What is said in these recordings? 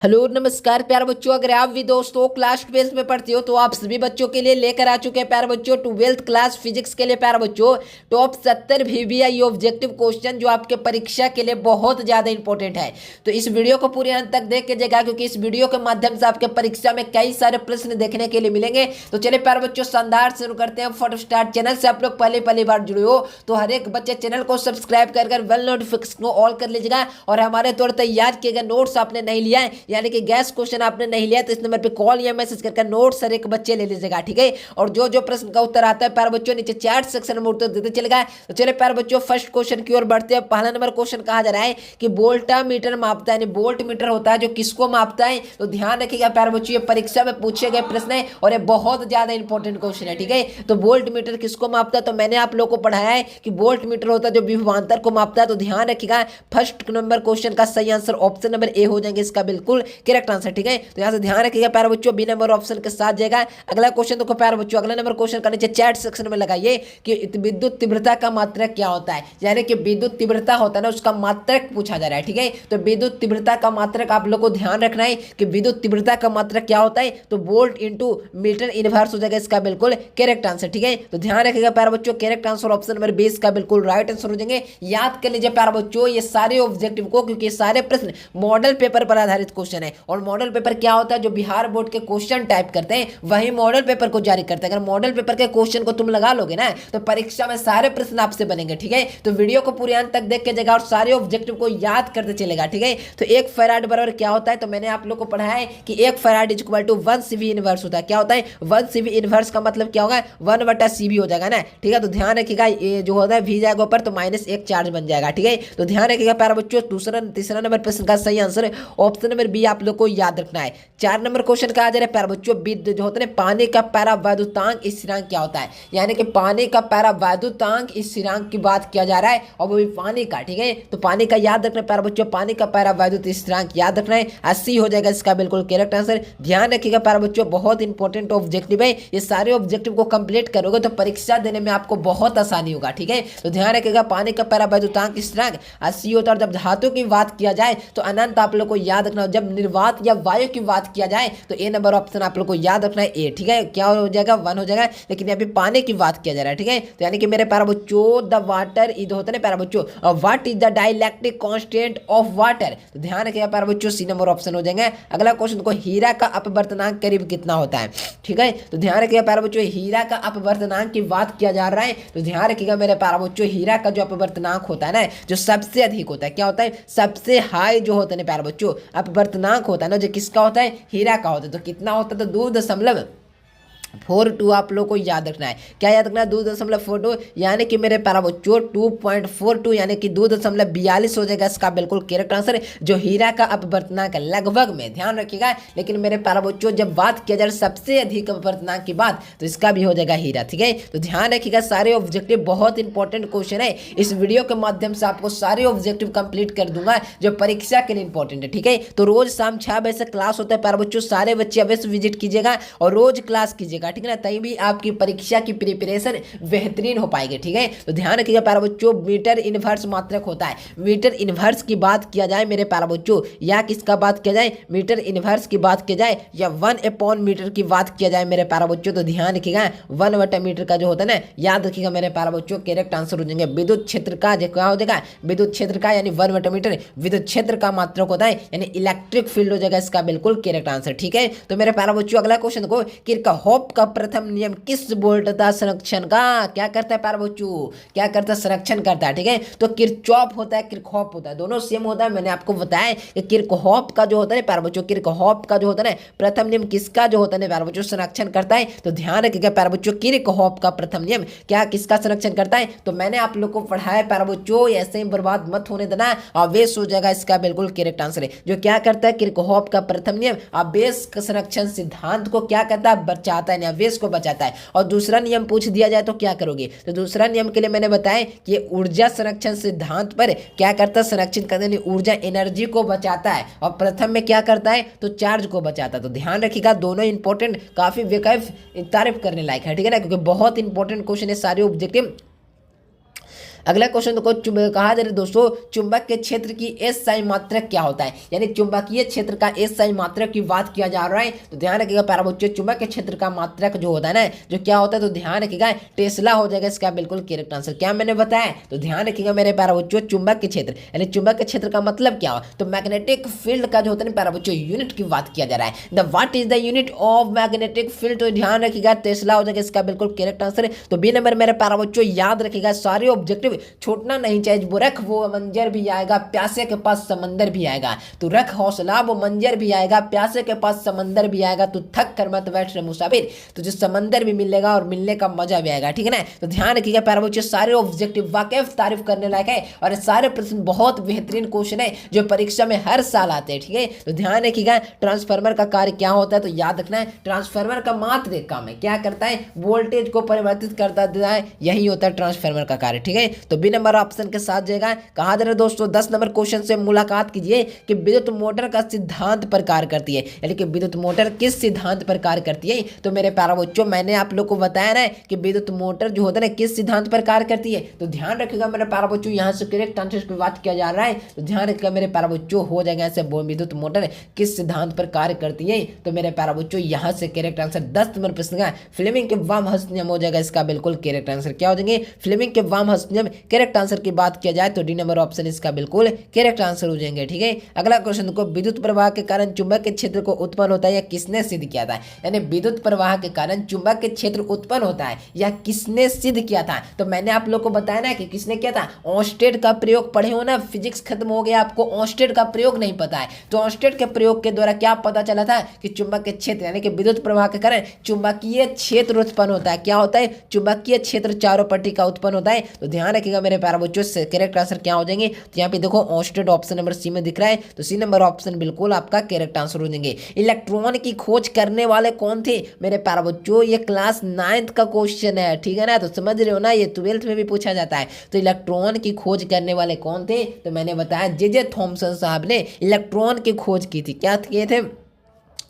Hello नमस्कार प्यारे बच्चों, अगर आप भी दोस्तों क्लास 12 में पढ़ते हो तो आप सभी बच्चों के लिए लेकर आ चुके हैं प्यारे बच्चों 12th क्लास फिजिक्स के लिए प्यारे बच्चों टॉप 70 VBI ऑब्जेक्टिव क्वेश्चन जो आपके परीक्षा के लिए बहुत ज्यादा इंपॉर्टेंट है। तो इस वीडियो को पूरे अंत तक देख के जाएगा, क्योंकि इस वीडियो के माध्यम से आपके परीक्षा में कई सारे प्रश्न देखने के लिए मिलेंगे। तो चलिए प्यारे बच्चों शानदार शुरू करते हैं। फॉर स्टार्ट, चैनल से आप लोग पहली बार जुड़े हो तो हर एक बच्चे चैनल को सब्सक्राइब कर बेल नोटिफिकेशन को ऑल कर लीजिएगा। और हमारे द्वारा तैयार किए गए नोट्स आपने नहीं लिया है, यानी कि गैस क्वेश्चन आपने नहीं लिया, तो इस नंबर पे कॉल या मैसेज करके नोट्स हर एक बच्चे ले लीजिएगा, ठीक है। और जो जो प्रश्न का उत्तर आता है प्यारे बच्चों नीचे चैट सेक्शन में उत्तर देते चलेगा। तो चलिए प्यारे बच्चों फर्स्ट क्वेश्चन की ओर बढ़ते हैं। पहला नंबर क्वेश्चन कहा जा रहा है कि वोल्टा मीटर मापता है, यानी वोल्ट मीटर होता है जो किसको मापता है। तो ध्यान रखिएगा प्यारे बच्चों, ये परीक्षा में पूछे गए प्रश्न है और ये बहुत ज्यादा इंपॉर्टेंट क्वेश्चन है, ठीक है। तो वोल्ट मीटर किसको मापता है, तो मैंने आप लोगों को पढ़ाया है कि वोल्ट मीटर होता है जो विभवांतर को मापता है। तो ध्यान रखिएगा फर्स्ट नंबर क्वेश्चन का सही आंसर ऑप्शन नंबर ए हो जाएंगे, इसका बिल्कुल करेक्ट आंसर, ठीक है। तो यहाँ से ध्यान रखिएगा प्यारे बच्चों बी नंबर ऑप्शन के साथ जाएगा। अगला क्वेश्चन देखो प्यारे बच्चों, अगला नंबर क्वेश्चन का नीचे चैट सेक्शन में लगाइए कि विद्युत तीव्रता का मात्रक क्या होता है, यानी कि विद्युत तीव्रता होता है ना उसका मात्रक पूछा जा रहा है, ठीक है। तो विद्युत तीव्रता का मात्रक आप लोग को ध्यान रखना है कि विद्युत तीव्रता का मात्रक क्या होता है, तो वोल्ट इंटू मीटर इनवर्स हो जाएगा, इसका बिल्कुल करेक्ट आंसर, ठीक है। तो ध्यान रखिएगा प्यारे बच्चों करेक्ट आंसर ऑप्शन नंबर 20 का बिल्कुल राइट आंसर हो जाएंगे। याद कर लीजिए प्यारे बच्चों ये सारे ऑब्जेक्टिव को, क्योंकि सारे प्रश्न मॉडल पेपर पर आधारित क्वेश्चन है। और मॉडल पेपर क्या होता है, जो बिहार बोर्ड के क्वेश्चन टाइप करते हैं वही मॉडल पेपर को जारी करते हैं। अगर मॉडल पेपर के क्वेश्चन को तुम लगा लोगे ना तो परीक्षा में सारे प्रश्न आपसे बनेंगे, ठीक है। तो वीडियो को पूरे अंत तक देख के जाएगा और सारे ऑब्जेक्टिव को याद करते चलेगा, ठीक है। तो 1 फैराड बराबर क्या होता है, तो मैंने आप लोग को पढ़ाया है कि 1 farad is equal to 1 CV inverse होता है। क्या होता है 1 CV इनवर्स का मतलब क्या होगा 1/CV हो जाएगा ना, ठीक है। तो ध्यान रखिएगा ये जो होता है V जाएगा ऊपर तो -1 चार्ज बन जाएगा, ठीक है। तो ध्यान रखिएगा प्यारे बच्चों तीसरा नंबर प्रश्न का सही आंसर ऑप्शन नंबर बी आप लोग को याद रखना है। 4 नंबर क्वेश्चन कहा जा रहा है प्यारे बच्चों जो होता है पानी का पैरावैद्युतांक स्थिरांक क्या होता है, यानी कि पानी का पैरावैद्युतांक स्थिरांक की बात किया जा रहा है और वो भी पानी का, ठीक है। तो पानी का याद रखना है प्यारे बच्चों, पानी का पैरावैद्युत स्थिरांक याद रखना है 80 हो जाएगा, इसका बिल्कुल करेक्ट आंसर। ध्यान रखिएगा प्यारे बच्चों बहुत इंपॉर्टेंट ऑब्जेक्टिव है, ये सारे ऑब्जेक्टिव को कंप्लीट करोगे तो परीक्षा देने में आपको बहुत आसानी होगा, ठीक है। तो ध्यान रखिएगा पानी का पैरावैद्युतांक स्थिरांक 80 होता है। और जब धातु की बात किया जाए तो अनंत आप लोग को याद रखना, जब निर्वात या वायु की बात किया जाए तो ए नंबर ऑप्शन आप लोग को याद रखना है ए, ठीक है। क्या हो जाएगा 1 हो जाएगा, लेकिन यहाँ पे पानी की बात किया जा रहा है, ठीक है। तो यानी कि मेरे प्यारे बच्चों द वाटर इधर होता है ना प्यारे बच्चों, what is the dielectric constant of water. तो ध्यान रखिएगा प्यारे बच्चों सी नंबर ऑप्शन हो जाएंगे। अगला क्वेश्चन को हीरा का अपवर्तनांक करीब कितना होता है, ठीक है। तो ध्यान रखिएगा प्यारे बच्चों हीरा का अपवर्तनांक की बात किया जा रहा है। तो ध्यान रखिएगा मेरे प्यारे बच्चों हीरा का जो अपवर्तनांक होता है ना जो सबसे अधिक होता है, क्या होता है सबसे हाई जो होता है ना प्यारे बच्चों अपवर्तनांक होता है ना जो किसका होता है हीरा का होता है। तो कितना होता है तो 2.42 आप लोग को याद रखना है। क्या याद रखना है 2.42, यानी कि मेरे प्यारे बच्चों 2.42 यानी कि 2.42 हो जाएगा, इसका बिल्कुल करेक्ट आंसर जो हीरा का अपवर्तनांक लगभग में। ध्यान रखिएगा लेकिन मेरे प्यारे बच्चों जब बात किया जाए सबसे अधिक अपवर्तनांक की बात तो इसका भी हो जाएगा हीरा, ठीक है। तो ध्यान रखिएगा सारे ऑब्जेक्टिव बहुत इंपॉर्टेंट क्वेश्चन है, इस वीडियो के माध्यम से आपको सारे ऑब्जेक्टिव कंप्लीट कर दूंगा जो परीक्षा के लिए इंपॉर्टेंट है, ठीक है। तो रोज शाम 6 बजे से क्लास होता है प्यारे बच्चों, सारे बच्चे अवश्य विजिट कीजिएगा और रोज क्लास कीजिएगा, ठीक है ना, तभी भी आपकी परीक्षा की प्रिपरेशन बेहतरीन हो पाएगी, ठीक है। तो ध्यान रखिएगा प्यारे बच्चों मीटर इनवर्स मात्रक होता है। मीटर इनवर्स की बात किया जाए मेरे प्यारे बच्चों या किसका बात किया जाए मीटर इनवर्स की बात किया जाए या 1/मीटर की बात किया जाए मेरे प्यारे बच्चों, तो ध्यान रखिएगा 1/मीटर का जो होता है ना याद रखिएगा मेरे प्यारे बच्चों करेक्ट आंसर हो जाएंगे। विद्युत क्षेत्र का क्या हो जाएगा विद्युत क्षेत्र का यानी 1/मीटर विद्युत क्षेत्र का मात्रक होता है, यानी इलेक्ट्रिक फील्ड हो जाएगा, इसका बिल्कुल करेक्ट आंसर, ठीक है। तो मेरे प्यारे बच्चों अगला क्वेश्चन को किरचॉफ का प्रथम नियम किस वोल्टता संरक्षण का क्या करता है प्यारे बच्चों क्या करता है संरक्षण करता है, ठीक है। तो किरचॉफ होता है किरचॉफ होता है, दोनों सेम होता है। मैंने आपको बताया कि किरचॉफ का जो होता है प्यारे बच्चों किरचॉफ का जो होता है प्रथम नियम किसका जो होता है प्यारे बच्चों संरक्षण करता है। तो ध्यान रखिएगा प्यारे बच्चों किरचॉफ का प्रथम नियम क्या किसका संरक्षण करता है। तो मैंने आप लोग को पढ़ाया प्यारे बच्चों, ऐसे ही बर्बाद मत होने देना, आवेश हो जाएगा, इसका बिल्कुल करेक्ट आंसर है जो क्या करता है किरचॉफ का प्रथम नियम आवेश संरक्षण सिद्धांत को क्या करता है बचाता है, आवेश को बचाता है। और दूसरा नियम पूछ दिया जाए तो क्या करोगे, तो दूसरा नियम के लिए मैंने बताया कि ऊर्जा संरक्षण सिद्धांत पर क्या करता है संरक्षित करने ऊर्जा एनर्जी को बचाता है और प्रथम में क्या करता है तो चार्ज को बचाता है। तो ध्यान रखिएगा दोनों इंपॉर्टेंट काफी बेकायफ तारीफ करने लायक है, ठीक है ना, क्योंकि बहुत इंपॉर्टेंट क्वेश्चन है सारे ऑब्जेक्टिव अगला क्वेश्चन देखो, कहा जा रहा है दोस्तों चुंबक के क्षेत्र की एस साई मात्रक क्या होता है, यानी चुंबकीय क्षेत्र का एस साई मात्रक की बात किया जा रहा है। तो ध्यान रखिएगा प्यारे बच्चों, चुंबक के क्षेत्र का मात्रक जो होता है ना, जो क्या होता है, तो ध्यान रखिएगा टेस्ला हो जाएगा इसका बिल्कुल करेक्ट आंसर। क्या मैंने बताया, तो ध्यान रखिएगा मेरे प्यारे बच्चों, चुंबक के क्षेत्र यानी चुंबक के क्षेत्र का मतलब क्या हो, तो मैग्नेटिक फील्ड का जो होता है प्यारे बच्चों यूनिट की बात किया जा रहा है। The what is the unit of magnetic field, तो ध्यान रखिएगा टेस्ला हो जाएगा इसका बिल्कुल करेक्ट आंसर। तो बी नंबर मेरे प्यारे बच्चों याद रखिएगा, सारे ऑब्जेक्टिव छोड़ना नहीं चाहिए। वो रख वो मंजर भी आएगा, प्यासे के पास समंदर भी आएगा। तो रख हौसला वो मंजर भी आएगा, प्यासे के पास समंदर भी आएगा। तो थक कर मत बैठ रे मुसाफिर, तुझे समंदर भी मिलेगा और मिलने का मजा भी आएगा, ठीक है ना। तो ध्यान रखिएगा प्यारे बच्चों, सारे ऑब्जेक्टिव वाकई तारीफ करने लायक है और सारे प्रश्न बहुत बेहतरीन क्वेश्चन है जो परीक्षा में हर साल आते हैं, ठीक है। तो ध्यान रखिएगा ट्रांसफार्मर का कार्य क्या होता है, तो याद रखना है ट्रांसफार्मर का मात्र एक काम है, क्या करता है, वोल्टेज को परिवर्तित करता है, यही होता है ट्रांसफार्मर का कार्य, ठीक है। तो बी नंबर ऑप्शन के साथ जाएगा। कहा जा रहा है दोस्तों 10 नंबर क्वेश्चन से मुलाकात कीजिए कि विद्युत मोटर का सिद्धांत पर कार्य करती है, यानी कि विद्युत मोटर किस सिद्धांत पर कार्य करती है। तो मेरे प्यारे बच्चों मैंने आप लोग को बताया ना कि विद्युत मोटर जो होता है ना किस सिद्धांत पर कार्य करती है। तो ध्यान रखिएगा मेरे प्यारे बच्चों, यहाँ से करेक्ट आंसर की बात किया जा रहा है। तो ध्यान रखिएगा मेरे प्यारे बच्चों, हो जाएगा ऐसे विद्युत मोटर किस सिद्धांत पर कार्य करती है। तो मेरे प्यारे बच्चों यहाँ से करेक्ट आंसर 10 नंबर प्रश्न का फ्लेमिंग के वाम हस्त नियम हो जाएगा इसका बिल्कुल करेक्ट आंसर। क्या हो जाएंगे, फ्लेमिंग के वाम हस्त नियम। करेक्ट आंसर की बात किया जाए तो डी नंबर ऑप्शन इसका बिल्कुल करेक्ट आंसर हो जाएंगे, ठीक है। अगला क्वेश्चन को, विद्युत प्रवाह के कारण चुंबक के क्षेत्र को उत्पन्न होता है या किसने सिद्ध किया था, यानी विद्युत प्रवाह के कारण चुंबक के क्षेत्र उत्पन्न होता है या किसने सिद्ध किया था। तो मैंने आप लोग को बताया ना कि किसने किया था, ऑस्टेड का प्रयोग पढ़े हो ना, फिजिक्स खत्म हो गया, आपको ऑस्टेड का प्रयोग नहीं पता है। तो ऑस्टेड के प्रयोग के द्वारा क्या पता चला था कि चुंबक के क्षेत्र यानी कि विद्युत प्रवाह के कारण चुंबकीय क्षेत्र उत्पन्न होता है। क्या होता है, चुंबकीय क्षेत्र चारों पट्टी का उत्पन्न होता है। तो ध्यान रखिएगा मेरे प्यारे बच्चों, करेक्ट आंसर क्या हो जाएंगे, तो यहाँ पे देखो ऑस्टेड ऑप्शन नंबर सी में दिख रहा है, तो सी नंबर ऑप्शन बिल्कुल आपका करेक्ट आंसर हो जाएंगे। इलेक्ट्रॉन की खोज करने वाले कौन थे मेरे प्यारे बच्चों, ये क्लास 9th का क्वेश्चन है, ठीक है ना। तो समझ रहे हो ना, ये 12th में भी पूछा जाता है। तो इलेक्ट्रॉन की खोज करने वाले कौन थे, तो मैंने बताया जे थॉमसन साहब ने इलेक्ट्रॉन की खोज की थी। क्या किए थे,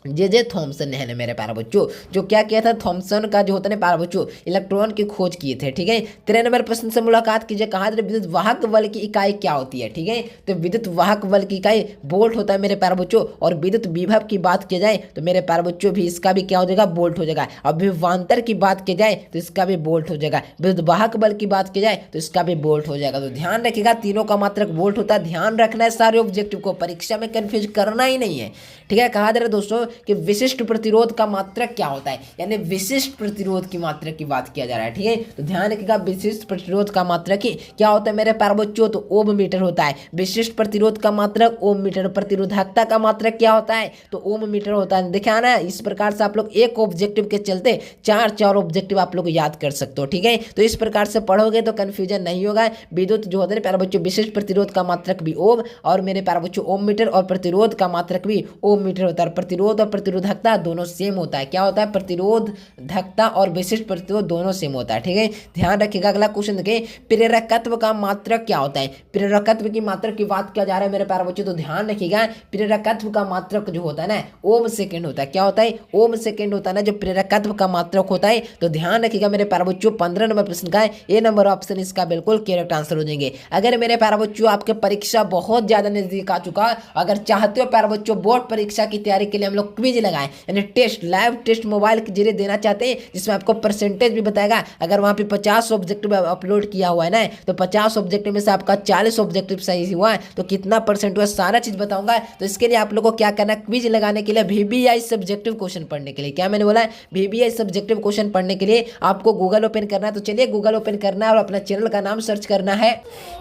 जे थॉमसन है ना मेरे प्यारे बच्चों, जो क्या किया था, थॉमसन का जो होता है प्यारे बच्चों इलेक्ट्रॉन की खोज किए थे, ठीक है। 13 नंबर प्रश्न से मुलाकात कीजिए। कहा विद्युत वाहक बल की इकाई क्या होती है, ठीक है। तो विद्युत वाहक बल की इकाई वोल्ट होता है मेरे प्यारे बच्चों। और विद्युत विभव की बात की जाए तो मेरे प्यारे बच्चों भी इसका भी क्या हो जाएगा, वोल्ट हो जाएगा। और विभवांतर की बात की जाए तो इसका भी वोल्ट हो जाएगा। विद्युत वाहक बल की बात की जाए तो इसका भी वोल्ट हो जाएगा। तो ध्यान रखिएगा तीनों का मात्रक वोल्ट होता है, ध्यान रखना है सारे ऑब्जेक्टिव को, परीक्षा में कंफ्यूज करना ही नहीं है, ठीक है। कहा जा रहा है दोस्तों कि विशिष्ट प्रतिरोध का मात्रक क्या होता है, यानी विशिष्ट प्रतिरोध की मात्रक की बात किया जा रहा है, ठीक है। तो ध्यान रखिएगा विशिष्ट प्रतिरोध का मात्रक क्या होता है मेरे प्यारे बच्चों, तो ओम मीटर होता है। विशिष्ट प्रतिरोध का मात्रक ओम मीटर। प्रतिरोधकता का मात्रक क्या होता है, तो ओम मीटर होता है। देखिए ना, इस प्रकार से आप लोग एक ऑब्जेक्टिव के चलते चार ऑब्जेक्टिव आप लोग याद कर सकते हो, ठीक है। तो इस प्रकार से पढ़ोगे तो कंफ्यूजन नहीं होगा। विद्युत जो होता है प्यारे बच्चों विशिष्ट प्रतिरोध का मात्रक भी ओम, और मेरे प्यारे बच्चों ओम मीटर, और प्रतिरोध का मात्रक भी ओम मीटर होता है। प्रतिरोध और प्रतिरोधकता दोनों सेम होता है। क्या होता है, प्रतिरोधकता और विशिष्ट प्रतिरोध दोनों सेम होता है, ठीक है। ध्यान रखिएगा। अगला क्वेश्चन देखिए, प्रेरकत्व का मात्रक क्या होता है। प्रेरकत्व की मात्रक की बात किया जा रहा है मेरे प्यारे बच्चों, तो ध्यान रखिएगा प्रेरकत्व का मात्रक जो होता है ना ओम सेकेंड होता है। क्या होता है, ओम सेकेंड होता है ना, जो प्रेरकत्व का मात्रक होता है। तो ध्यान रखिएगा मेरे प्यारे बच्चों 15 नंबर प्रश्न का है, ए नंबर ऑप्शन इसका बिल्कुल करेक्ट आंसर हो जाएंगे। अगर मेरे प्यारे बच्चों आपके परीक्षा बहुत ज्यादा नजदीक आ चुका, अगर चाहते हो प्यारे बच्चों बोर्ड परीक्षा की तैयारी के लिए हम लोग क्विज लगाएं, यानी टेस्ट, लाइव टेस्ट मोबाइल के जरिए देना चाहते हैं, जिसमें आपको परसेंटेज भी बताएगा। अगर वहाँ पे 50 ऑब्जेक्टिव अपलोड किया हुआ है ना, तो 50 ऑब्जेक्टिव में से आपका 40 ऑब्जेक्टिव सही हुआ है, तो कितना परसेंट हुआ सारा चीज बताऊंगा। तो इसके लिए आप लोगों को क्या करना है, क्विज लगाने के लिए VBI सब्जेक्टिव क्वेश्चन पढ़ने के लिए, क्या मैंने बोला है, VBI सब्जेक्टिव क्वेश्चन पढ़ने के लिए आपको गूगल ओपन करना है। तो चलिए गूगल ओपन करना है और अपना चैनल का नाम सर्च करना है।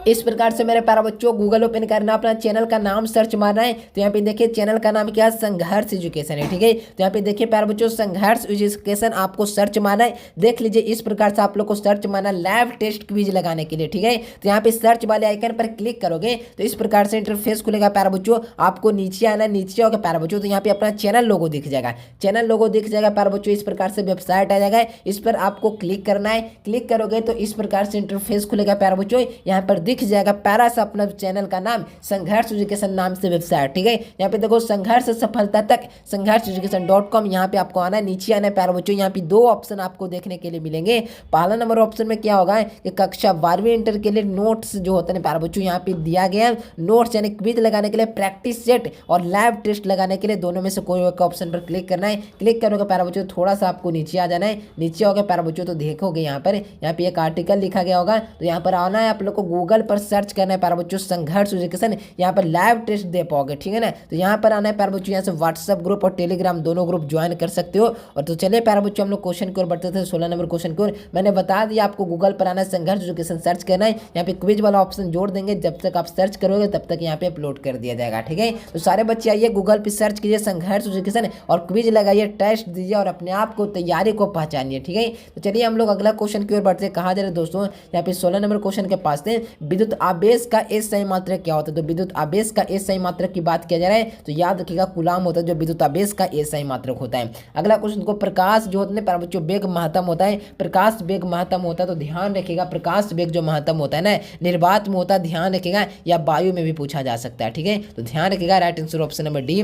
इस प्रकार से मेरे प्यारे बच्चों गूगल ओपन करना, अपना चैनल का नाम सर्च मारना है। तो यहाँ पे देखिए चैनल का नाम क्या है, संघर्ष एजुकेशन है, ठीक है। तो यहाँ पे देखिए प्यारे बच्चों संघर्ष एजुकेशन आपको सर्च मारना है। देख लीजिए इस प्रकार से आप लोग को सर्च मारना लाइव टेस्ट क्विज लगाने के लिए, ठीक है। तो यहाँ पे सर्च वाले आइकन पर क्लिक करोगे तो इस प्रकार से इंटरफेस खुलेगा प्यारे बच्चों। आपको नीचे आना, नीचे होगा प्यारे बच्चों, तो यहाँ पे अपना चैनल लोगो दिख जाएगा, चैनल लोगो दिख जाएगा प्यारे बच्चों। इस प्रकार से वेबसाइट आ जाएगा, इस पर आपको क्लिक करना है। क्लिक करोगे तो इस प्रकार से इंटरफेस खुलेगा प्यारे बच्चों। यहाँ पर दिख जाएगा प्यारा सा अपना चैनल का नाम संघर्ष एजुकेशन नाम से वेबसाइट, ठीक है। यहाँ पे देखो संघर्ष सफलता तक संघर्षeducation.com, यहाँ पे आपको आना है, नीचे आना है प्यारे बच्चों। यहाँ पे 2 ऑप्शन आपको देखने के लिए मिलेंगे। पहला नंबर ऑप्शन में क्या होगा कि कक्षा 12वीं इंटर के लिए नोट्स जो होते हैं प्यारे बच्चों, यहाँ पे दिया गया है नोट्स, यानी क्विज लगाने के लिए, प्रैक्टिस सेट और लैब टेस्ट लगाने के लिए दोनों में से कोई एक ऑप्शन पर क्लिक करना है। क्लिक करोगे प्यारे बच्चों, थोड़ा सा आपको नीचे आ जाना है। नीचे होगा प्यारे बच्चों तो देखोगे यहाँ पे एक आर्टिकल लिखा गया होगा, तो यहाँ पर आना है, आप लोग को गूगल पर सर्च करना है प्यारे बच्चों संघर्ष एजुकेशन, यहाँ पर लाइव टेस्ट दे पाओगे, ठीक है ना। तो यहाँ पर आना है प्यारे बच्चों, यहाँ से व्हाट्सएप ग्रुप और टेलीग्राम दोनों ग्रुप ज्वाइन कर सकते हो। और तो चलिए प्यारे बच्चों, हम लोग क्वेश्चन की ओर बढ़ते थे। 16 नंबर क्वेश्चन की ओर मैंने बता दिया आपको, गूगल पर आना है, संघर्ष एजुकेशन सर्च करना है, यहाँ पे क्विज वाला ऑप्शन जोड़ देंगे। जब तक आप सर्च करोगे तब तक यहाँ पे अपलोड कर दिया जाएगा, ठीक है। तो सारे बच्चे आइए गूगल पे सर्च कीजिए संघर्ष एजुकेशन और क्विज लगाइए, टेस्ट दीजिए और अपने आप को, तैयारी को पहचानिए, ठीक है। तो चलिए हम लोग अगला क्वेश्चन की ओर बढ़ते हैं। कहा जा रहा है दोस्तों, यहाँ पे 16 नंबर क्वेश्चन के पास थे, विद्युत आवेश का एसआई मात्रक क्या होता है। तो विद्युत आवेश का एसआई मात्रक की बात किया जा रहा है तो याद रखिएगा कूलाम होता है जो विद्युत आवेश का एसआई मात्रक होता है। अगला क्वेश्चन को, प्रकाश जो होता है प्यारे बच्चों वेग महत्तम होता है, प्रकाश वेग महत्तम होता है, तो ध्यान रखिएगा प्रकाश वेग जो महत्तम होता है ना, निर्वात में होता है, ध्यान रखिएगा, या वायु में भी पूछा जा सकता है, ठीक है। तो ध्यान रखिएगा, right answer option number D.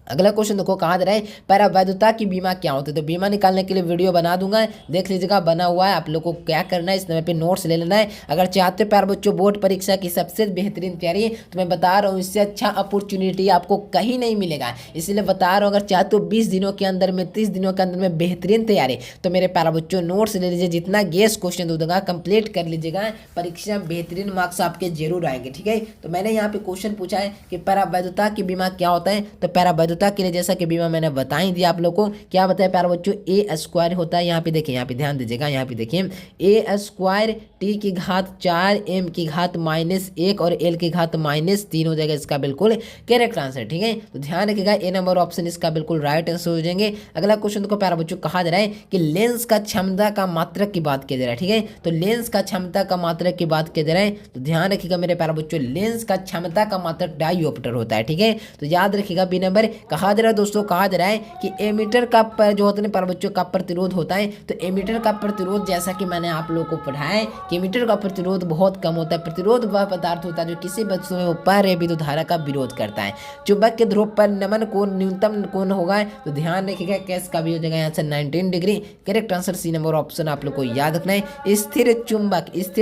अगला क्वेश्चन देखो, कहा जा रहा है परावैधता की बीमा क्या होती है। तो बीमा निकालने के लिए वीडियो बना दूंगा, देख लीजिएगा, बना हुआ है। आप लोग को क्या करना है, इस नंबर पे नोट्स ले लेना है। अगर चाहते हो प्यारे बच्चों बोर्ड परीक्षा की सबसे बेहतरीन तैयारी, तो मैं बता रहा हूँ इससे अच्छा अपॉर्चुनिटी आपको कहीं नहीं मिलेगा, इसलिए बता रहा हूँ। अगर चाहते हो 20 दिनों के अंदर में, 30 दिनों के अंदर में बेहतरीन तैयारी, तो मेरे प्यारे बच्चों नोट्स ले लीजिए, जितना गेस क्वेश्चन दूंगा कंप्लीट कर लीजिएगा, परीक्षा में बेहतरीन मार्क्स आपके जरूर आएंगे, ठीक है। तो मैंने यहाँ पे क्वेश्चन पूछा है कि परावैधता की बीमा क्या होता है। तो परावैधता के लिए जैसा कि मैंने बता ही दिया आप लोग को, क्या बताया प्यारे बच्चों, ए स्क्वायर होता है। यहाँ पे देखिए, यहाँ पे ध्यान दीजिएगा, यहाँ पे देखिए ए स्क्वायर टी की घात 4 एम की घात -1 और एल की घात -3 हो जाएगा इसका बिल्कुल करेक्ट आंसर, ठीक है। तो ध्यान रखिएगा, ए नंबर ऑप्शन इसका बिल्कुल राइट आंसर हो जाएंगे। अगला क्वेश्चन को प्यारे बच्चों, कहा जा रहा है कि लेंस का क्षमता का मात्रक की बात किया जा रहा है, ठीक है। तो लेंस का क्षमता का मात्रक की बात किया जा रहा है, तो ध्यान रखिएगा मेरे प्यारे बच्चों, लेंस का क्षमता का मात्रक डायोप्टर होता है, ठीक है। तो याद रखिएगा बी नंबर। कहा जा रहा है दोस्तों, कहा जा रहा है कि एमीटर का जो होता है प्यारे बच्चों का प्रतिरोध होता है। तो एमीटर का प्रतिरोध, जैसा कि मैंने आप लोगों को पढ़ाया है कि एमीटर का प्रतिरोध बहुत कम होता है। प्रतिरोध वह पदार्थ होता है जो किसी वस्तु में ऊपर विद्युत धारा का विरोध करता है। चुंबक के ध्रुव पर नमन कोण न्यूनतम कोण होगा, तो ध्यान रखिएगा केस का भी हो जाएगा यहाँ से 19 degree. Correct answer C number option आप लोग को याद रखना है। स्थिर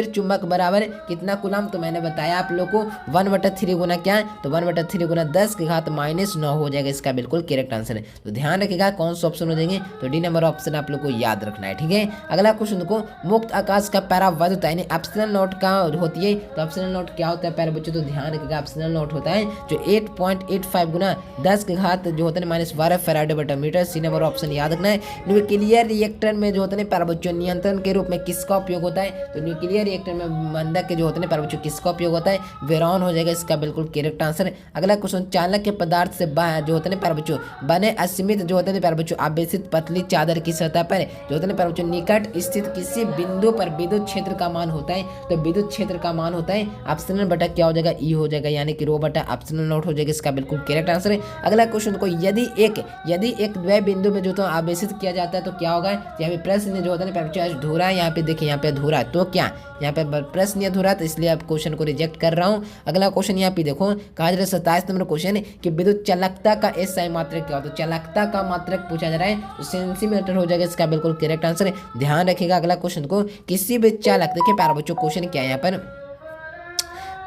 चुंबक बराबर कितना कूलम, तो मैंने बताया आप लोग को 1/3 गुना क्या, तो 1/3 गुना 10 की घात -9 हो जाएगा इसका बिल्कुल करेक्ट आंसर है। तो ध्यान रखिएगा कौन सा ऑप्शन हो जाएंगे, तो डी नंबर ऑप्शन आप लोग को याद रखना है, ठीक है। अगला क्वेश्चन देखो, मुक्त आकाश का परावैधता यानी ऑप्शनल नोट का होती है। तो ऑप्शनल नोट क्या होता है प्यारे बच्चों, तो ध्यान रखिएगा ऑप्शनल नोट होता है जो 8.85 गुना 10 की घात जो होता है -12 फैराड/मीटर। सी नंबर ऑप्शन याद रखना है। न्यूक्लियर रिएक्टर में जो होता है प्यारे बच्चों नियंत्रण के रूप में किसका उपयोग होता है, तो न्यूक्लियर रिएक्टर में मंदक के जो होते हैं प्यारे बच्चों किसका उपयोग होता है, वेरॉन हो जाएगा इसका बिल्कुल करेक्ट आंसर। अगला क्वेश्चन, चालक के पदार्थ से जो होते हैं प्यारे बच्चों बने असीमित जो होते हैं प्यारे बच्चों आवेशित पतली चादर की सतह पर जो होते हैं प्यारे बच्चों निकट स्थित किसी बिंदु पर विद्युत क्षेत्र का मान होता है। तो विद्युत क्षेत्र का मान होता है ऑप्शनल बटा क्या हो जाएगा, ई हो जाएगा, यानी कि रो बटा ऑप्शनल नोट हो जाएगा इसका बिल्कुल करेक्ट आंसर है। अगला क्वेश्चन को, यदि एक द्वय बिंदु में जो तो आवेशित किया जाता है तो क्या होगा, यहाँ पे प्रश्न जो होता है प्यारे बच्चों अधूरा है। यहाँ पे देखिए, यहाँ पे अधूरा, तो क्या यहाँ पे प्रश्न अधूरा, तो इसलिए आप क्वेश्चन को रिजेक्ट कर रहा हूँ। अगला क्वेश्चन यहाँ पे देखो, कहा जा रहा है 27 नंबर क्वेश्चन कि विद्युत चालकता का एसआई मात्रक क्या होता है। तो चालकता का मात्रक पूछा जा रहा है, तो सेंटीमीटर हो जाएगा इसका बिल्कुल करेक्ट आंसर। ध्यान रखिएगा अगला क्वेश्चन को, किसी भी चालक, देखिए प्यारे बच्चों क्वेश्चन क्या है यहाँ पर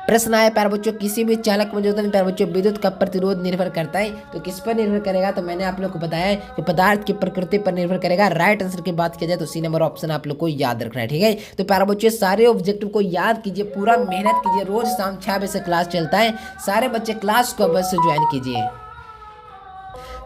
प्रश्न आया प्यारे बच्चों, किसी भी चालक में जो होता है प्यारे बच्चों विद्युत का प्रतिरोध निर्भर करता है। तो किस पर निर्भर करेगा, तो मैंने आप लोग को बताया है कि पदार्थ की प्रकृति पर निर्भर करेगा। राइट आंसर की बात की जाए तो सी नंबर ऑप्शन आप लोग को याद रखना है, ठीक है। तो प्यारे बच्चों सारे ऑब्जेक्टिव को याद कीजिए, पूरा मेहनत कीजिए, रोज शाम 6 बजे से क्लास चलता है, सारे बच्चे क्लास को अवश्य ज्वाइन कीजिए,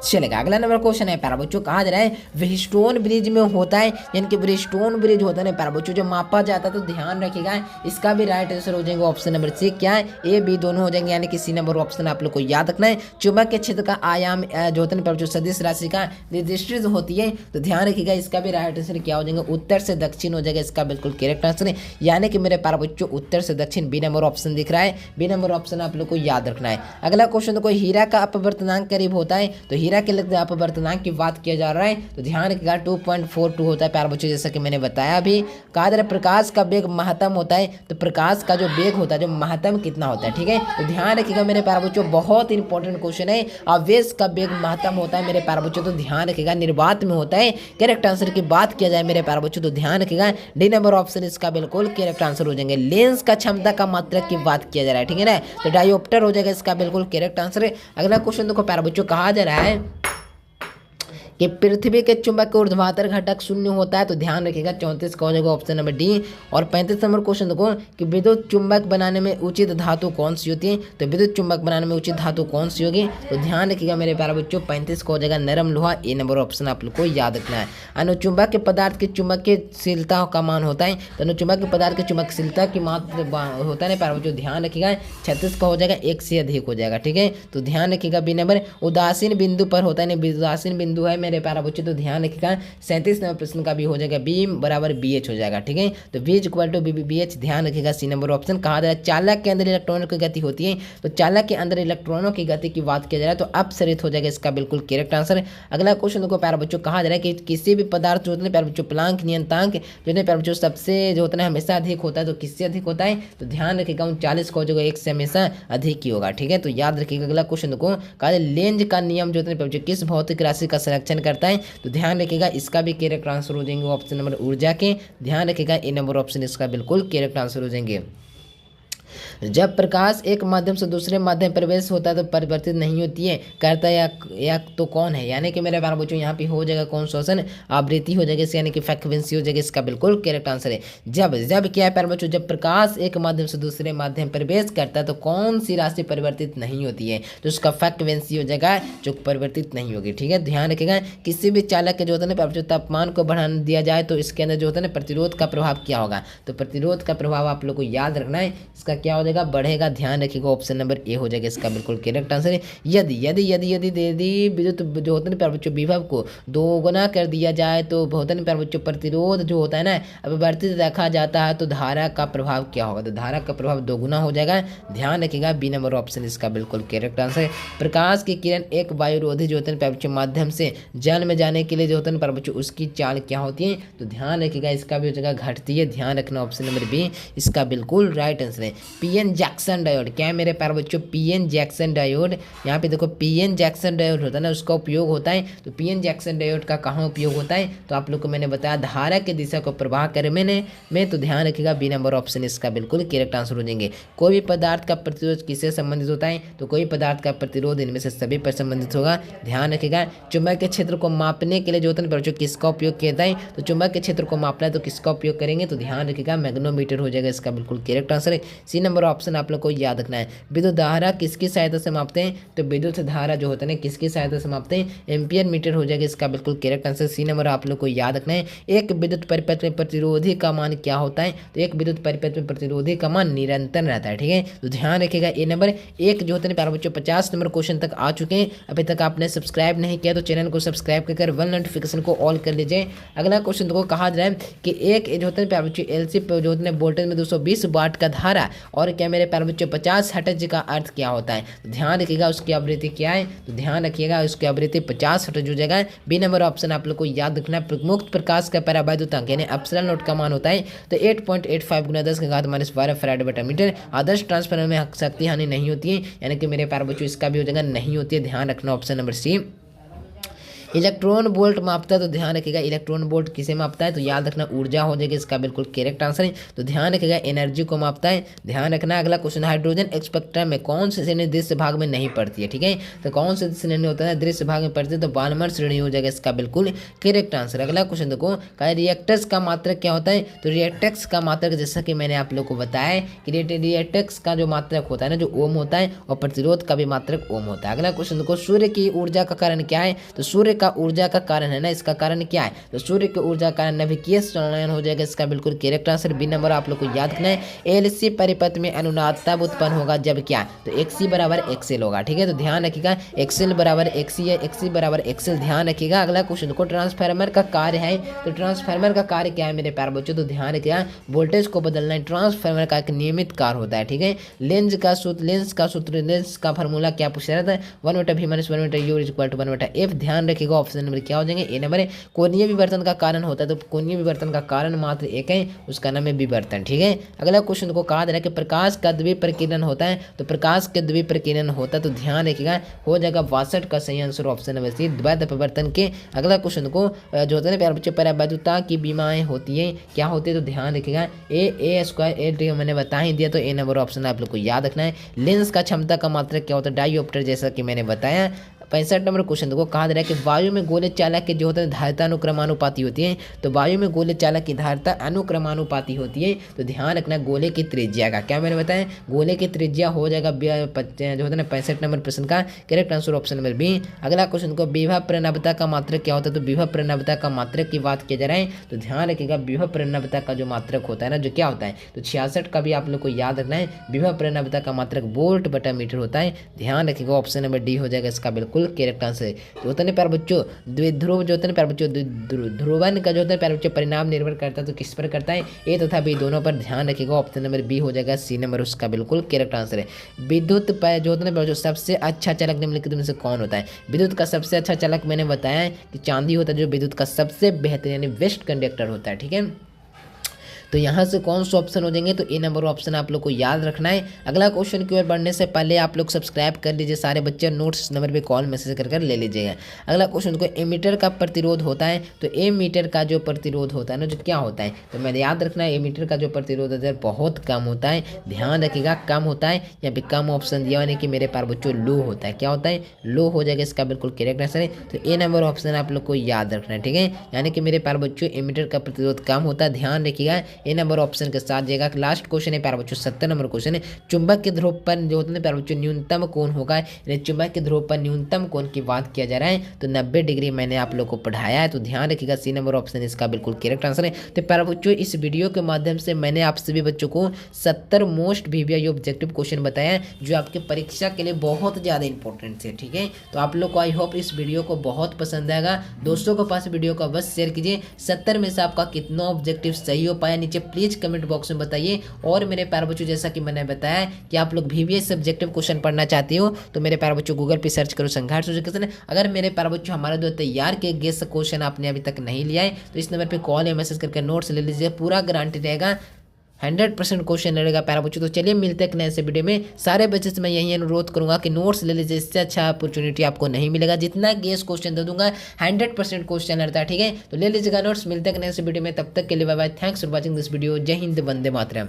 चलेगा। अगला नंबर क्वेश्चन है प्यारे बच्चों, कहा जा रहा है व्हीटस्टोन ब्रिज में होता है, यानी कि व्हीटस्टोन ब्रिज होता है प्यारे बच्चों जो मापा जाता है। तो ध्यान रखिएगा इसका भी राइट आंसर हो जाएगा ऑप्शन नंबर सी, क्या है, ए बी दोनों हो जाएंगे, यानी कि सी नंबर ऑप्शन आप लोग को याद रखना है। चुंबक के क्षेत्र का आयाम जो होता है प्यारे बच्चों सदिश राशि का निर्दिष्ट होती है। तो ध्यान रखिएगा इसका भी राइट आंसर क्या हो जाएगा, उत्तर से दक्षिण हो जाएगा इसका बिल्कुल करेक्ट आंसर है, यानी कि मेरे प्यारे बच्चों उत्तर से दक्षिण बी नंबर ऑप्शन दिख रहा है, बी नंबर ऑप्शन आप लोग को याद रखना है। अगला क्वेश्चन देखो, हीरा का अपवर्तनांक करीब होता है। तो हीरा मेरा क्या लगता है अपवर्तनांक की बात किया जा रहा है तो ध्यान रखिएगा 2.42 होता है प्यारे बच्चों, जैसा कि मैंने बताया अभी। कहा जा रहा है प्रकाश का वेग महत्तम होता है, तो प्रकाश का जो वेग होता है जो महत्तम कितना होता है, ठीक है। तो ध्यान रखिएगा मेरे प्यारे बच्चों, बहुत इंपॉर्टेंट क्वेश्चन है। आवेश का वेग महत्तम होता है मेरे प्यारे बच्चों, तो ध्यान रखिएगा निर्वात में होता है। करेक्ट आंसर की बात किया जाए मेरे प्यारे बच्चों तो ध्यान रखिएगा डी नंबर ऑप्शन इसका बिल्कुल करेक्ट आंसर हो जाएंगे। लेंस का क्षमता का मात्रक की बात किया जा रहा है, ठीक है ना, तो डायोप्टर हो जाएगा इसका बिल्कुल करेक्ट आंसर। अगला क्वेश्चन देखो प्यारे बच्चों, कहा जा रहा है कि पृथ्वी के चुंबक के ऊर्ध्वाधर घटक शून्य होता है, तो ध्यान रखिएगा 34 का हो जाएगा ऑप्शन नंबर डी। और 35 नंबर क्वेश्चन देखो कि विद्युत चुंबक बनाने में उचित धातु कौन सी होती है, तो विद्युत चुंबक बनाने में उचित धातु कौन सी होगी, तो ध्यान रखिएगा मेरे प्यारे बच्चों 35 का हो जाएगा नरम लोहा, ए नंबर ऑप्शन आप लोग को याद रखना है। अनुचुंबक के पदार्थ की चुंबकीयशीलता का मान होता है, तो अनुचुंबक के पदार्थ की चुंबकशीलता की मात्रा होता है प्यारे बच्चों, ध्यान रखिएगा 36 का हो जाएगा, एक से अधिक हो जाएगा, ठीक है। तो ध्यान रखिएगा बी नंबर उदासीन बिंदु पर होता है, उदासीन बिंदु है मेरे प्यारे बच्चों, तो ध्यान रखिएगा 37 नंबर प्रश्न का भी हो जाएगा बी बराबर बी एच हो जाएगा, ठीक है। तो B is equal to B H, ध्यान रखिएगा सी नंबर ऑप्शन। कहा जा रहा है चालक के अंदर इलेक्ट्रॉनों की गति होती है, तो चालक के अंदर इलेक्ट्रॉनों की गति की बात किया जा रहा है तो अपसरित हो जाएगा इसका बिल्कुल करेक्ट आंसर। अगला क्वेश्चन देखो प्यारे बच्चों, कहा जा रहा है कि किसी भी पदार्थ जो होते हैं प्यारे बच्चों प्लांक नियतांक जो है प्यारे बच्चों सबसे जो होता है हमेशा अधिक होता है, तो किससे अधिक होता है, तो ध्यान रखिएगा 39 का हो जाएगा, एक से हमेशा अधिक ही होगा, ठीक है। तो याद रखिएगा अगला क्वेश्चन देखो, कहा लेंज का नियम जो होता है किस भौतिक राशि का संरक्षण करता है, तो ध्यान रखिएगा इसका भी करेक्ट आंसर हो जाएंगे ऑप्शन नंबर ऊर्जा के, ध्यान रखिएगा ए नंबर ऑप्शन इसका बिल्कुल करेक्ट आंसर हो जाएंगे। जब प्रकाश एक माध्यम से दूसरे माध्यम प्रवेश होता है तो परिवर्तित नहीं होती है, करता है या तो कौन है, यानी कि मेरे प्यारे बच्चों यहाँ पे हो जाएगा कौन सा ऑप्शन आवृत्ति हो जाएगी, यानी कि फ्रीक्वेंसी हो जाएगी, इसका बिल्कुल करेक्ट आंसर है। जब जब क्या है प्यारे बच्चों, जब प्रकाश एक माध्यम से दूसरे माध्यम प्रवेश करता है तो कौन सी राशि परिवर्तित नहीं होती है, तो उसका फ्रीक्वेंसी हो जाएगा जो परिवर्तित नहीं होगी, ठीक है। ध्यान रखिएगा किसी भी चालक के जो होता है ना तापमान को बढ़ा दिया जाए तो इसके अंदर जो होता है ना प्रतिरोध का प्रभाव क्या होगा, तो प्रतिरोध का प्रभाव आप लोग को याद रखना है, इसका क्या हो जाएगा बढ़ेगा, ध्यान रखिएगा ऑप्शन नंबर ए हो जाएगा इसका बिल्कुल करेक्ट आंसर है। यदि यदि यदि यदि यदि विद्युत जो होता है प्यारे बच्चों विभव को दोगुना कर दिया जाए तो होता है प्यारे बच्चों प्रतिरोध जो होता है ना अपवर्तित रखा जाता है तो धारा का प्रभाव क्या होगा, तो धारा का प्रभाव दोगुना हो जाएगा, ध्यान रखिएगा बी नंबर ऑप्शन इसका बिल्कुल करेक्ट आंसर है। प्रकाश की किरण एक वायुरोधी जो होता है प्यारे बच्चों माध्यम से जल में जाने के लिए जो होता है प्यारे बच्चों उसकी चाल क्या होती है, तो ध्यान रखिएगा इसका भी हो जाएगा घटती है, ध्यान रखना ऑप्शन नंबर बी इसका बिल्कुल राइट आंसर है। पीएन जैक्सन डायोड क्या है मेरे प्यारे बच्चों, पीएन जैक्सन डायोड, यहाँ पे देखो पीएन जैक्सन डायोड होता है ना उसका उपयोग होता है, तो पीएन जैक्सन डायोड का कहाँ उपयोग होता है, तो आप लोग को मैंने बताया धारा के दिशा को प्रवाह करने में, तो ध्यान रखिएगा बी नंबर ऑप्शन इसका बिल्कुल करेक्ट आंसर हो जाएंगे। कोई भी पदार्थ का प्रतिरोध किससे संबंधित होता है, तो कोई पदार्थ का प्रतिरोध इनमें से सभी पर संबंधित होगा, ध्यान रखिएगा। चुंबक के क्षेत्र को मापने के लिए जो होता है बच्चों किसका उपयोग किया जाता है, तो चुंबक के क्षेत्र को मापना है तो किसका उपयोग करेंगे, तो ध्यान रखिएगा मैग्नोमीटर हो जाएगा इसका बिल्कुल करेक्ट आंसर है। सी नंबर ऑप्शन आप लोग को याद रखना है। विद्युत धारा किसकी सहायता से मापते हैं, तो विद्युत धारा जो होता है किसकी सहायता से मापते हैं, एम्पियर मीटर हो जाएगा इसका बिल्कुल करेक्ट आंसर। सी नंबर आप लोग को याद रखना है। एक विद्युत परिपथ में प्रतिरोधी का मान क्या होता है, तो एक विद्युत परिपथ में प्रतिरोधी का मान निरंतर रहता है, ठीक है। तो ध्यान रखिएगा ए नंबर एक जो होता है प्यारे बच्चों 50 नंबर क्वेश्चन तक आ चुके हैं, अभी तक आपने सब्सक्राइब नहीं किया तो चैनल को सब्सक्राइब कर वन नोटिफिकेशन को ऑल कर लीजिए। अगला क्वेश्चन देखो, कहा जा रहा है कि एक जो होता है प्यारे बच्चों एलसी जो होता है वोल्टेज में 220 वाट का धारा और क्या मेरे प्यारे बच्चों 50 हर्ट्ज का अर्थ क्या होता है, तो ध्यान रखिएगा उसकी आवृत्ति क्या है, तो ध्यान रखिएगा उसकी आवृत्ति 50 हर्ट्ज हो जाएगा। बी नंबर ऑप्शन आप लोग को याद रखना है। मुक्त प्रकाश का परावैद्युतांक यानी एप्सिलॉन नॉट का मान होता है तो 8.85 गुना 10⁻12 फैराड बटा मीटर। आदर्श ट्रांसफार्मर में शक्ति हानि नहीं होती है, यानी कि मेरे प्यारे बच्चों इसका भी हो जाएगा नहीं होती है, ध्यान रखना option number C. Electron volt मापता है, तो ध्यान रखिएगा इलेक्ट्रॉन वोल्ट किसे मापता है, तो याद रखना ऊर्जा हो जाएगी इसका बिल्कुल करेक्ट आंसर है। तो ध्यान रखिएगा एनर्जी को मापता है, ध्यान रखना। अगला क्वेश्चन हाइड्रोजन स्पेक्ट्रम में कौन सी श्रेणी दृश्य भाग में नहीं पड़ती है, ठीक है। तो कौन सी श्रेणी होता है दृश्य भाग में पड़ती है, तो बाल्मर श्रेणी हो जाएगा इसका बिल्कुल करेक्ट आंसर। अगला क्वेश्चन देखो, रिएक्टर्स का मात्रक क्या होता है, तो रिएक्टर्स का मात्रक जैसा कि मैंने आप लोग को बताया कि रिएक्टर्स का जो मात्रक होता है ना जो ओम होता है और प्रतिरोध का भी मात्रक ओम होता है। अगला क्वेश्चन देखो, सूर्य की ऊर्जा का कारण क्या है, तो सूर्य का ऊर्जा का कारण है ना, इसका कारण क्या है, तो सूर्य की ऊर्जा का कारण नाभिकीय संलयन हो जाएगा, इसका बिल्कुल करेक्ट आंसर बी नंबर आप लोग को याद रखना है। एलसी परिपथ में अनुनाद तब उत्पन्न होगा जब क्या, तो एक्सी बराबर एक्सएल होगा, ठीक है, तो ध्यान रखिएगा एक्सएल बराबर एक्सी है, एक्सी बराबर एक्सएल, ध्यान रखिएगा। अगला क्वेश्चन को ट्रांसफार्मर का कार्य है, तो ट्रांसफार्मर का कार्य क्या है मेरे प्यारे बच्चों, तो ध्यान रखिएगा वोल्टेज को बदलना ट्रांसफार्मर का एक नियमित कार्य होता है, ठीक है। लेंस का सूत्र लेंस का फार्मूला क्या पूछ रहा था, 1/v-1/u = 1/f, ध्यान रखिएगा ऑप्शन नंबर क्या हो जाएंगे, ए नंबर है। कोणीय विवर्तन का कारण होता है, तो कोणीय विवर्तन का कारण मात्र एक है, उसका नाम है विवर्तन, ठीक है। अगला क्वेश्चन को कहा जा रहा है कि प्रकाश का द्विप्रकीर्णन होता है, तो प्रकाश के द्विप्रकीर्णन होता है, तो ध्यान रखिएगा हो जाएगा 62 का सही आंसर ऑप्शन नंबर सी, द्वैध अपवर्तन के। अगला क्वेश्चन को जो होता है प्यारे बच्चे परावैद्युता की बीमाएं होती है, क्या होती है, तो ध्यान रखिएगा A² मैंने बता ही दिया, तो ए नंबर ऑप्शन आप लोग को याद रखना है। लेंस का क्षमता का मात्रक क्या होता है, डायोप्टर, जैसा कि मैंने बताया। 65 नंबर क्वेश्चन को कहा जा रहा है कि वायु में गोले चालक के जो होता है धारिता अनुक्रमानुपाती होती है, तो वायु में गोले चालक की धारिता अनुक्रमानुपाती होती है, तो ध्यान रखना गोले की त्रिज्या का, क्या मैंने बताया, गोले की त्रिज्या हो जाएगा जो होता है ना 65 नंबर प्रश्न का correct answer option number B. अगला क्वेश्चन को विभव प्रणवता का मात्रक क्या होता है, तो विभव प्रणवता का मात्रक की बात किया जा रहा है, तो ध्यान रखिएगा विभव प्रणवता का जो मात्रक होता है ना, जो क्या होता है, तो 66 का भी आप लोग को याद रखना है। विभव प्रणवता का मात्रक वोल्ट बटा मीटर होता है, ध्यान रखिएगा ऑप्शन नंबर डी हो जाएगा इसका बिल्कुल करेक्ट आंसर। तो होता है प्यारे बच्चों द्विध्रुव जो होता है प्यारे बच्चों ध्रुवन का जो होता है प्यारे बच्चों परिणाम निर्भर करता है, तो किस पर करता है, ए तथा बी दोनों पर, ध्यान रखिएगा ऑप्शन नंबर बी हो जाएगा सी नंबर उसका बिल्कुल करेक्ट आंसर है। विद्युत जो होता है जो सबसे अच्छा चालक निम्नलिखित में से कौन होता है, विद्युत का सबसे अच्छा चालक मैंने बताया कि चांदी होता है, जो विद्युत का सबसे बेहतर यानी बेस्ट कंडक्टर होता है, ठीक है। तो यहाँ से कौन सा ऑप्शन हो जाएंगे, तो ए नंबर ऑप्शन आप लोग को याद रखना है। अगला क्वेश्चन की ओर बढ़ने से पहले आप लोग सब्सक्राइब कर लीजिए सारे बच्चे, नोट्स नंबर पे कॉल मैसेज कर ले लीजिएगा। अगला क्वेश्चन को एमीटर का प्रतिरोध होता है, तो एमीटर का जो प्रतिरोध होता है ना, जो क्या होता है, तो मैंने याद रखना है एमीटर का जो प्रतिरोध होता है बहुत कम होता है, ध्यान रखिएगा कम होता है, यहाँ पे कम ऑप्शन दिया यानी कि मेरे पास बच्चों लो होता है, क्या होता है, लो हो जाएगा, इसका बिल्कुल करेक्ट आंसर है। तो ए नंबर ऑप्शन आप लोग को याद रखना है, ठीक है, यानी कि मेरे पास बच्चों एमीटर का प्रतिरोध कम होता है, ध्यान रखिएगा ए नंबर ऑप्शन के साथ जाएगा। लास्ट क्वेश्चन है प्यारे बच्चों 70 नंबर क्वेश्चन है, चुंबक के ध्रुव पर जो होता है प्यारे बच्चों न्यूनतम कोण होगा, यानी चुंबक के ध्रुव पर न्यूनतम कोण की बात किया जा रहा है, तो 90 डिग्री मैंने आप लोग को पढ़ाया है, तो ध्यान रखिएगा सी नंबर ऑप्शन इसका बिल्कुल करेक्ट आंसर है। तो प्यारे बच्चों इस वीडियो के माध्यम से मैंने आप सभी बच्चों को 70 मोस्ट वीवीआई ऑब्जेक्टिव क्वेश्चन बताया जो आपके परीक्षा के लिए बहुत ज़्यादा इंपॉर्टेंट है, ठीक है। तो आप लोग को आई होप इस वीडियो को बहुत पसंद आएगा, दोस्तों के पास वीडियो को बस शेयर कीजिए। 70 में से आपका कितना ऑब्जेक्टिव सही हो पाया नीचे प्लीज कमेंट बॉक्स में बताइए। और मेरे प्यारे बच्चों जैसा कि मैंने बताया कि आप लोग वीवीआई सब्जेक्टिव क्वेश्चन पढ़ना चाहते हो, तो मेरे प्यारे बच्चों गूगल पे सर्च करो संघर्ष क्वेश्चन। अगर मेरे प्यारे बच्चों हमारे दो तैयार के गेस्ट क्वेश्चन आपने अभी तक नहीं लिया है, तो इस नंबर पे कॉल या मैसेज करके नोट्स ले लीजिए, पूरा गारंटी रहेगा, 100% क्वेश्चन लड़ेगा प्यारा बच्चों। तो चलिए मिलते हैं नए से वीडियो में। सारे बच्चे से मैं यही अनुरोध करूंगा कि नोट्स ले लीजिए, इससे अच्छा अपॉर्चुनिटी आपको नहीं मिलेगा। जितना गेस क्वेश्चन दे दूंगा 100% क्वेश्चन लड़ता है, ठीक है। तो ले लीजिएगा नोट्स, मिलते हैं नए से वीडियो में, तब तक के लिए bye bye, thanks for watching this video. जय हिंद, वंदे मातरम।